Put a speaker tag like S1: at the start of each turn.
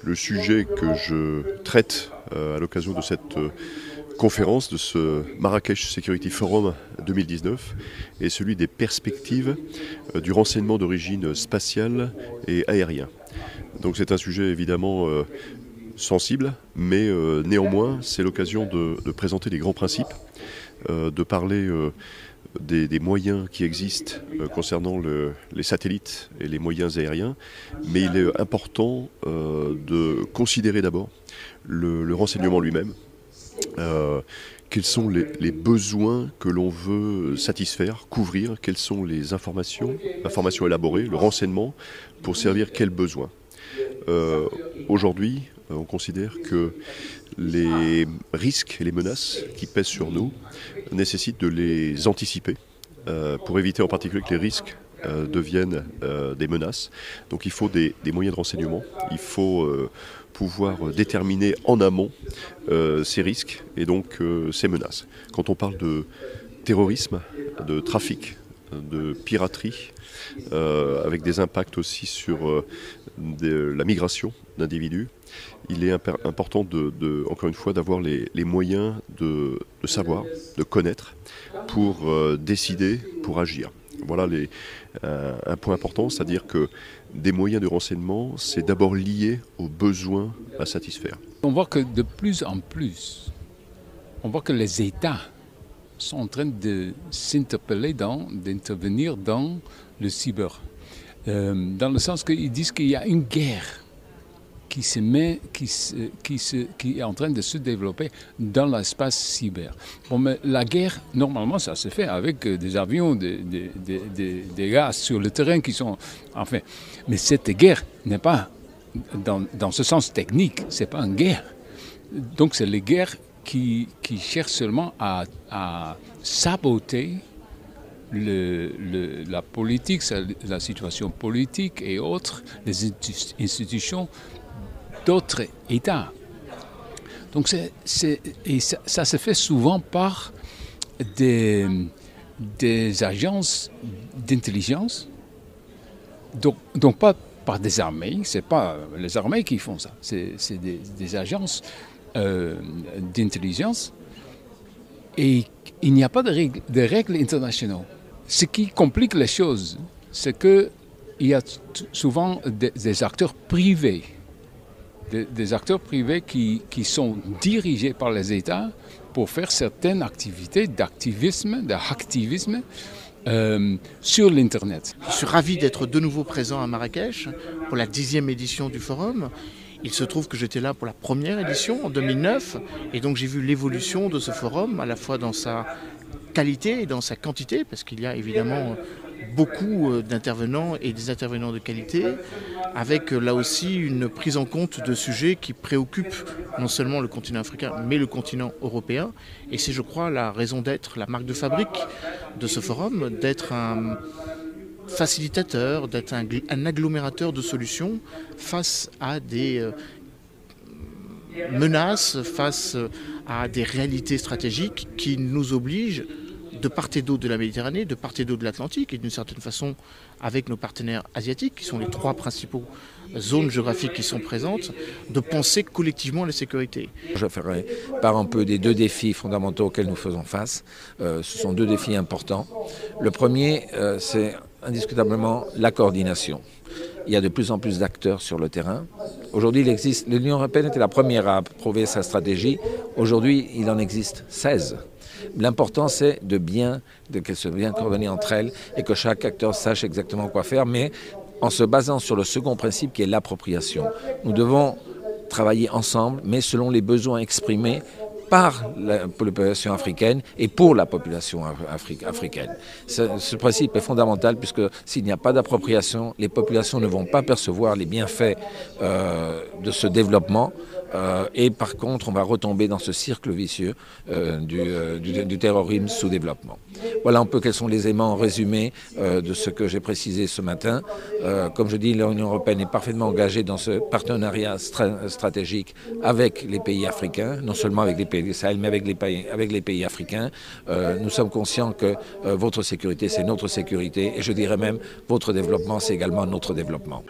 S1: Le sujet que je traite à l'occasion de cette conférence, de ce Marrakech Security Forum 2019, est celui des perspectives du renseignement d'origine spatiale et aérien. Donc c'est un sujet évidemment sensible, mais néanmoins c'est l'occasion de présenter les grands principes, de parler des moyens qui existent concernant les satellites et les moyens aériens, mais il est important de considérer d'abord le renseignement lui-même. Quels sont les besoins que l'on veut satisfaire, couvrir, quelles sont les informations élaborées, le renseignement, pour servir quels besoins. Aujourd'hui, on considère que les risques et les menaces qui pèsent sur nous nécessitent de les anticiper pour éviter en particulier que les risques deviennent des menaces. Donc il faut des moyens de renseignement, il faut pouvoir déterminer en amont ces risques et donc ces menaces. Quand on parle de terrorisme, de trafic, de piraterie, avec des impacts aussi sur la migration d'individus, il est important encore une fois d'avoir les moyens de savoir, de connaître pour décider, pour agir. Voilà un point important, c'est-à-dire que des moyens de renseignement, c'est d'abord lié aux besoins à satisfaire.
S2: On voit que de plus en plus, on voit que les États sont en train de s'interpeller, d'intervenir dans le cyber. Dans le sens qu'ils disent qu'il y a une guerre qui est en train de se développer dans l'espace cyber. Bon, mais la guerre, normalement, ça se fait avec des avions, des gars sur le terrain qui sont... Enfin, mais cette guerre n'est pas, dans ce sens technique, c'est pas une guerre. Donc, c'est les guerres qui cherchent seulement à saboter la politique, la situation politique et autres, les institutions d'autres États. Donc ça se fait souvent par des agences d'intelligence, donc pas par des armées, c'est pas les armées qui font ça, c'est des agences d'intelligence, et il n'y a pas de règles internationales. Ce qui complique les choses, c'est qu'il y a souvent des acteurs privés, des acteurs privés qui sont dirigés par les États pour faire certaines activités d'activisme, de hacktivisme sur l'Internet.
S3: Je suis ravi d'être de nouveau présent à Marrakech pour la 10e édition du forum. Il se trouve que j'étais là pour la première édition en 2009 et donc j'ai vu l'évolution de ce forum à la fois dans sa qualité et dans sa quantité, parce qu'il y a évidemment beaucoup d'intervenants et des intervenants de qualité, avec là aussi une prise en compte de sujets qui préoccupent non seulement le continent africain, mais le continent européen. Et c'est, je crois, la raison d'être, la marque de fabrique de ce forum, d'être un facilitateur, d'être un agglomérateur de solutions face à des menaces, face à des réalités stratégiques qui nous obligent, de part et d'autre de la Méditerranée, de part et d'autre de l'Atlantique, et d'une certaine façon avec nos partenaires asiatiques, qui sont les 3 principaux zones géographiques qui sont présentes, de penser collectivement la sécurité.
S4: Je ferai part un peu des 2 défis fondamentaux auxquels nous faisons face. Ce sont 2 défis importants. Le premier, c'est indiscutablement la coordination. Il y a de plus en plus d'acteurs sur le terrain. Aujourd'hui, l'Union européenne était la première à approuver sa stratégie. Aujourd'hui, il en existe 16. L'important, c'est qu'elles soient bien coordonnées entre elles et que chaque acteur sache exactement quoi faire, mais en se basant sur le second principe qui est l'appropriation. Nous devons travailler ensemble, mais selon les besoins exprimés par la population africaine et pour la population africaine. Ce principe est fondamental puisque s'il n'y a pas d'appropriation, les populations ne vont pas percevoir les bienfaits de ce développement et par contre, on va retomber dans ce cercle vicieux du terrorisme sous-développement. Voilà un peu quels sont les éléments résumés de ce que j'ai précisé ce matin. Comme je dis, l'Union européenne est parfaitement engagée dans ce partenariat stratégique avec les pays africains, non seulement avec les pays du Sahel, mais avec les pays africains. Nous sommes conscients que votre sécurité, c'est notre sécurité, et je dirais même, votre développement, c'est également notre développement.